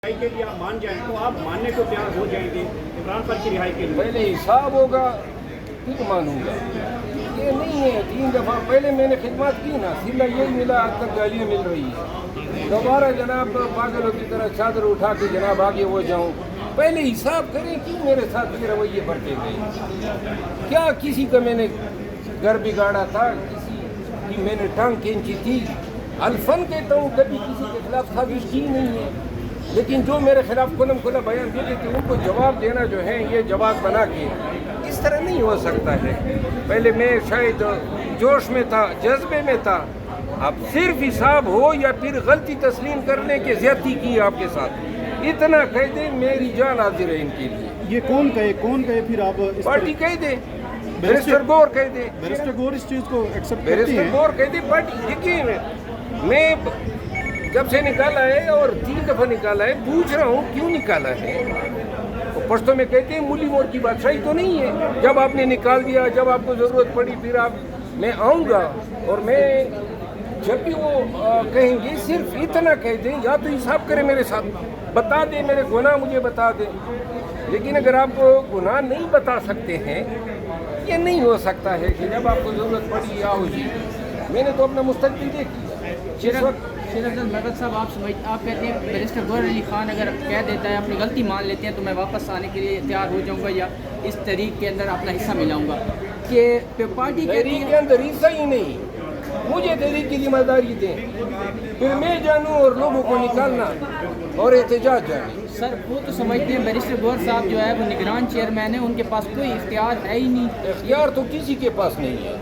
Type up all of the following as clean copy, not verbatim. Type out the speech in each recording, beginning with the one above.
के लिए आप मान जाएं तो आप मानने को तैयार हो जाएंगे इमरान खान की रिहाई के लिए? पहले हिसाब होगा फिर मानूंगा। ये नहीं है 3 दफ़ा पहले मैंने खिदमत की ना, सिला यही मिला, आज तक गालियाँ मिल रही है। दोबारा जनाब पागलों की तरह चादर उठा के जनाब आगे हो जाऊँ? पहले हिसाब करें कि मेरे साथ ये रवैये बरते गए। क्या किसी का मैंने घर बिगाड़ा था, किसी की मैंने टांग खींची थी? अल्फन कहता हूँ, कभी किसी के खिलाफ साजिश की नहीं है, लेकिन जो मेरे खिलाफ खुलम खुला बयान देते थे उनको जवाब देना जो है ये जवाब बना के इस तरह नहीं हो सकता है। पहले मैं शायद जोश में था, जज्बे में था। अब सिर्फ हिसाब हो या फिर गलती तस्लीम करने के ज़्यादती की आपके साथ, इतना कह दे मेरी जान हाजिर है इनके लिए। ये कौन कहे फिर आप पार्टी कह दे, बैरिस्टर गौर कह दे, बैरिस्टर गौर इस चीज़ को एक्सेप्ट करती बैरिस्टर हैं? गौर कह दे पार्टी। देखिए मैं जब से निकाला है और 3 दफ़ा निकाला है, पूछ रहा हूँ क्यों निकाला है। तो पश्तो में कहते हैं मुली मोर की बादशाही तो नहीं है। जब आपने निकाल दिया, जब आपको ज़रूरत पड़ी फिर मैं आऊँगा और मैं जब भी वो कहेंगे सिर्फ इतना कह दें, या तो हिसाब करें मेरे साथ, बता दें मेरे गुनाह मुझे बता दें। लेकिन अगर आप गुनाह नहीं बता सकते हैं, ये नहीं हो सकता है कि जब आपको ज़रूरत पड़ी आओ जी। मैंने तो अपना मुस्तकबिल देख लिया। शेर अफजल मरकज साहब, आप कहते हैं बैरिस्टर गौहर अली खान अगर कह देता है, अपनी गलती मान लेते हैं तो मैं वापस आने के लिए तैयार हो जाऊंगा या इस तहरीक के अंदर अपना हिस्सा मिलाऊंगा, कि पार्टी तहरीक के अंदर हिस्सा ही नहीं, मुझे तहरीक की जिम्मेदारी दें, फिर मैं जानूँ और लोगों को निकालना और एहतजाज जाए। सर वो तो समझते हैं बैरिस्टर गौहर साहब जो है वो निगरान चेयरमैन है, उनके पास कोई इख्तियार है ही नहीं। इख्तियार तो किसी के पास नहीं है,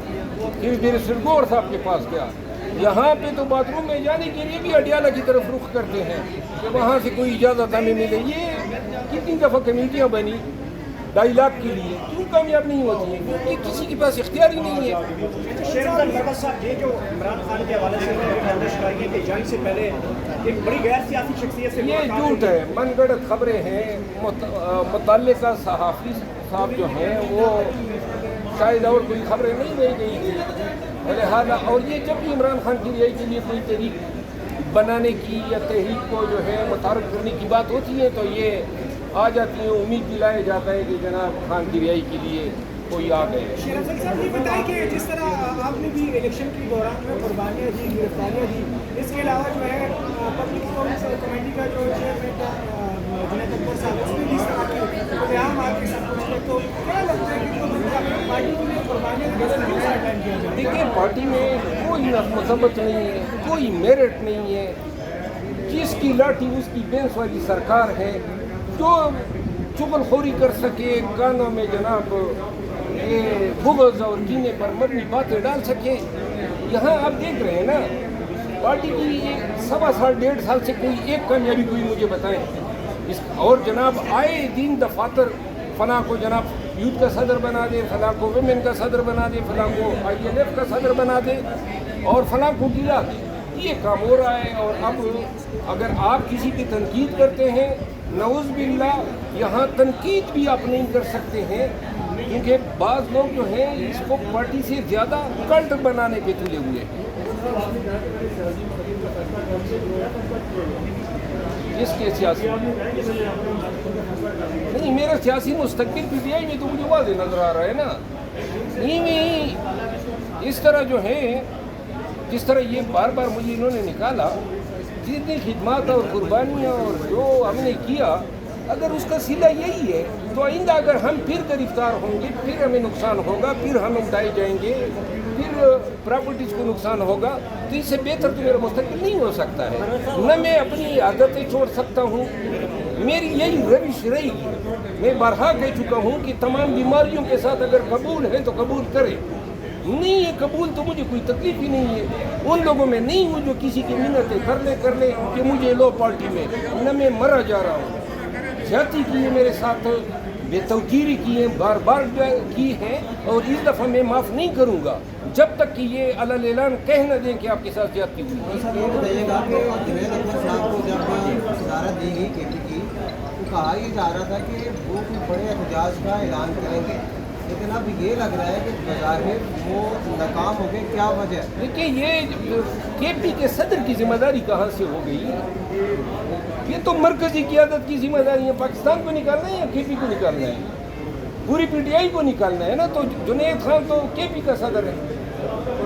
फिर बैरिस्टर गौहर साहब के पास क्या? यहाँ पे तो बाथरूम में जाने के लिए भी अडियाला की तरफ रुख करते हैं कि वहाँ से कोई इजाज़त हमें मिले। ये कितनी दफ़ा कमेटियाँ बनी 2.5 लाख के लिए, क्यों कामयाब नहीं होती हैं? क्योंकि किसी के पास इख्तियार ही नहीं है। शेर अफजल मरकज साहब, ये जो इमरान खान के हवाले से कि जंग से पहले एक बड़ी गैर सियासी शख्सियत से ये झूठ है, मनगढ़ंत खबरें हैं। मुतल्लिका सहाफ़ी साहब जो हैं वो शायद और कोई खबरें नहीं रह गई थी लिहाजा। और ये जब भी इमरान खान की रिहाई के लिए कोई तहरीक बनाने की या तहरीक को जो है मुतारफ़ करने की बात होती है तो ये आ जाती है, उम्मीद दिलाया जाता है कि जनाब खान की रिहाई के लिए कोई आ गए। शेर अफजल साहब ये बताएं कि जिस तरह आपने भी इलेक्शन के दौरान में कुर्बानियाँ दी, गिरफ्तारियाँ दी, इसके अलावा जो है पब्लिक अकाउंट्स कमेटी का जो चेयरमैन था जुनैद अकबर साहब, उसने भी इस तरह के बयान आपके साथ कुछ है, तो क्या लगता है कि पार्टी के लिए कुर्बानियाँ अटेंड किया जाए? देखिए पार्टी में कोई मसबत नहीं है, कोई मेरिट नहीं है। जिसकी लाठी उसकी बेंस वाली सरकार है, जो चुगलखोरी कर सके, कानों में जनाब ये बुग़्ज़ और कीने पर मबनी बातें डाल सके। यहाँ आप देख रहे हैं ना, पार्टी की 1.25 साल 1.5 साल से कोई एक कामयाबी कोई मुझे बताएं। और जनाब आए दिन दफातर फलां को जनाब यूथ का सदर बना दे, फलां को वुमेन का सदर बना दे, फलां को INF का सदर बना दे और फलां को गिरा दे, ये काम हो रहा है। और अब अगर आप किसी की तनकीद करते हैं, नऊज़ बिल्लाह, यहाँ तनकीद भी आप नहीं कर सकते हैं, क्योंकि बाज़ लोग जो हैं इसको पार्टी से ज़्यादा कल्ट बनाने पे तुले हुए हैं। इसके सियासी नहीं, मेरा सियासी मुस्तक़बिल PTI में तो मुझे वाज़ेह नज़र आ रहा है ना। इस तरह जो है, जिस तरह ये बार बार मुझे इन्होंने निकाला, जितनी खिदमत और कुर्बानियाँ और जो हमने किया, अगर उसका सिला यही है तो आइंदा अगर हम फिर गिरफ्तार होंगे, फिर हमें नुकसान होगा, फिर हम उठाए जाएंगे, फिर प्रॉपर्टीज़ को नुकसान होगा, तो इससे बेहतर तो मेरा मुस्तक़बिल नहीं हो सकता है। न मैं अपनी आदतें छोड़ सकता हूँ, मेरी यही रविश रहेगी। मैं बारहा कह चुका हूँ कि तमाम बीमारियों के साथ अगर कबूल है तो कबूल करें, नहीं है कबूल तो मुझे कोई तकलीफ ही नहीं है। उन लोगों में नहीं हूँ जो किसी की मिन्नतें कर ले कि मुझे लो पार्टी में, न मैं मरा जा रहा हूँ। ज्यादती की है मेरे साथ, बेतौकीरी की है, बार बार की है, और इस दफ़ा मैं माफ़ नहीं करूँगा जब तक कि ये अलल ऐलान कह न दें कि आपके साथ ज्यादती हुई। बताइएगा कि जुनैद अकबर साहब को जब वज़ारत दी गई KT की, तो कहा यह जा रहा था कि वो कोई बड़े एहतजाज का ऐलान करेंगे, لیکن اب یہ لگ رہا ہے کہ بظاہر وہ ناکام ہو گئے، کیا وجہ ہے؟ دیکھیں یہ کے پی کے صدر کی ذمہ داری کہاں سے ہو گئی؟ یہ تو مرکزی قیادت کی ذمہ داری ہے، پاکستان کو نکالنا ہے یا کے پی کو نکالنا ہے؟ پوری پی ٹی آئی کو نکالنا ہے نا، تو جنید خان تو کے پی کا صدر ہے۔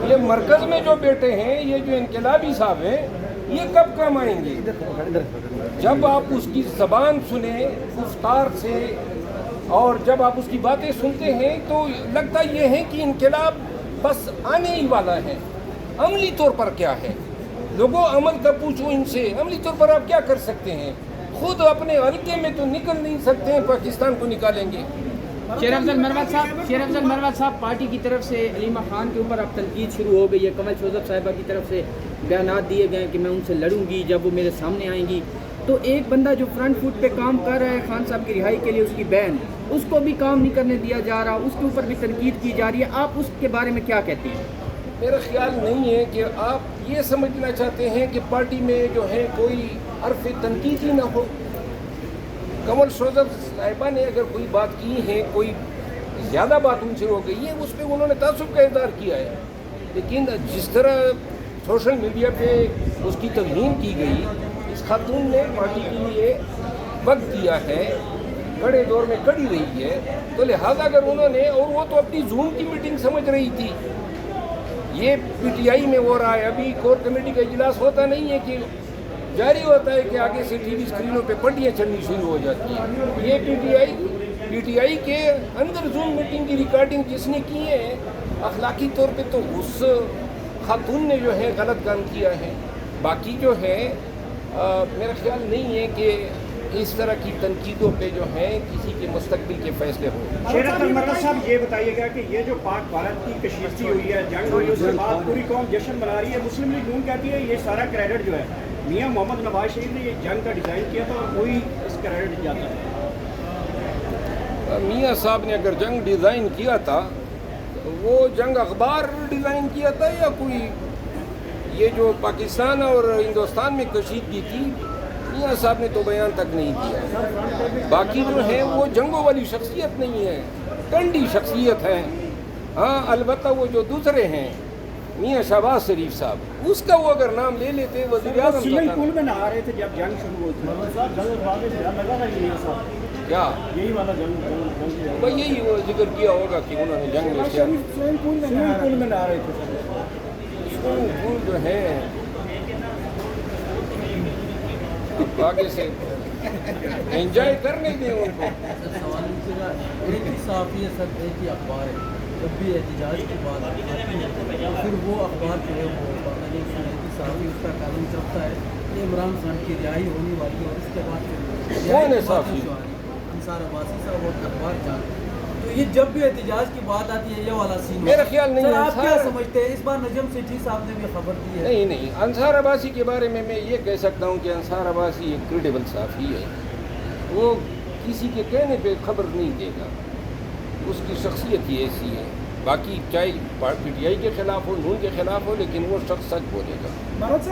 یہ مرکز میں جو بیٹے ہیں، یہ جو انقلابی صاحب ہیں، یہ کب کام آئیں گے؟ جب آپ اس کی زبان سنیں گفتار سے، اور جب آپ اس کی باتیں سنتے ہیں تو لگتا یہ ہے کہ انقلاب بس آنے ہی والا ہے۔ عملی طور پر کیا ہے؟ لوگوں عمل کا پوچھو ان سے، عملی طور پر آپ کیا کر سکتے ہیں؟ خود اپنے حلقے میں تو نکل نہیں سکتے ہیں، پاکستان کو نکالیں گے؟ شیر افضل مروت صاحب پارٹی کی طرف سے علیمہ خان کے اوپر اب تنقید شروع ہو گئی ہے، کمل شوذب صاحبہ کی طرف سے بیانات دیے گئے کہ میں ان سے لڑوں گی جب وہ میرے سامنے آئیں گی، تو ایک بندہ جو فرنٹ فٹ پہ کام کر رہا ہے خان صاحب کی رہائی کے لیے، اس کی بہن، اس کو بھی کام نہیں کرنے دیا جا رہا، اس کے اوپر بھی تنقید کی جا رہی ہے، آپ اس کے بارے میں کیا کہتے ہیں؟ میرا خیال نہیں ہے کہ آپ یہ سمجھنا چاہتے ہیں کہ پارٹی میں جو ہے کوئی حرف تنقید ہی نہ ہو۔ کمل شوذب صاحبہ نے اگر کوئی بات کی ہے، کوئی زیادہ بات ان سے ہو گئی ہے، اس پہ انہوں نے تعصب کا اظہار کیا ہے، لیکن جس طرح سوشل میڈیا پہ اس کی توہین کی گئی، اس خاتون نے پارٹی کے لیے وقت دیا ہے، کڑے دور میں کڑی رہی ہے، تو لہٰذا اگر انہوں نے، اور وہ تو اپنی زوم کی میٹنگ سمجھ رہی تھی، یہ پی ٹی آئی میں ہو رہا ہے، ابھی کور کمیٹی کا اجلاس ہوتا نہیں ہے کہ جاری ہوتا ہے کہ آگے سے ٹی وی اسکرینوں پہ پٹیاں چلنی شروع ہو جاتی ہیں۔ یہ پی ٹی آئی کے اندر زوم میٹنگ کی ریکارڈنگ جس نے کی ہے، اخلاقی طور پہ تو اس خاتون نے جو ہے غلط کام کیا ہے۔ باقی جو ہے میرا خیال نہیں ہے کہ اس طرح کی تنقیدوں پہ جو ہے کسی کے مستقبل کے فیصلے ہوں۔ شیر افضل مروت صاحب یہ بتائیے گا کہ یہ جو پاک بھارت کی کشیدگی ہوئی ہے، جنگ ہوئی، اس کے بعد پوری قوم جشن منا رہی ہے، مسلم لیگ نون کہتی ہے یہ سارا کریڈٹ جو ہے میاں محمد نواز شریف نے یہ جنگ کا ڈیزائن کیا تھا اور وہی اس کریڈٹ جاتا ہے۔ میاں صاحب نے اگر جنگ ڈیزائن کیا تھا، وہ جنگ اخبار ڈیزائن کیا تھا یا کوئی یہ جو پاکستان اور ہندوستان میں کشیدگی تھی، میاں صاحب نے تو بیان تک نہیں دیا۔ باقی جو ہے وہ جنگوں والی شخصیت نہیں ہے، ٹنڈی شخصیت ہے۔ ہاں البتہ وہ جو دوسرے ہیں میاں شہباز شریف صاحب، اس کا وہ اگر نام لے لیتے وزیر اعظم سوئمنگ پول میں نہا رہے تھے جب جنگ شروع ہوئی تھی، کیا یہی والا جنگ بھائی یہی وہ ذکر کیا ہوگا کہ انہوں نے جنگ میں کیا، سوئمنگ پول میں نہا رہے تھے۔ پھول جو ہے آگے سے انجوائے کرنے دیں ان کو۔ سوال ایک ہی صحافی ہے سر، ایک ہی اخبار ہے، جب بھی احتجاج کی بات آتی ہے پھر وہ اخبار جو ہے وہ صحافی اس کا کالم چلتا ہے کہ عمران خان کی رہائی ہونے والی ہے، اور اس کے بعد کون ہے صحافی؟ انصار عباسی صاحب اور اخبار جان، تو یہ جب بھی احتجاج کی بات آتی ہے یہ والا سین میرا خیال نہیں سر، ہے آپ کیا سمجھتے ہیں؟ اس بار نجم سیٹھی صاحب نے بھی خبر دی ہے۔ نہیں، انصار عباسی کے بارے میں یہ کہہ سکتا ہوں کہ انصار عباسی ایک کریڈیبل صحافی ہے، وہ کسی کے کہنے پہ خبر نہیں دے گا، اس کی شخصیت ہی ایسی ہے۔ باقی چاہے پی ٹی آئی کے خلاف ہو، نون کے خلاف ہو، لیکن وہ شخص سچ بولے گا۔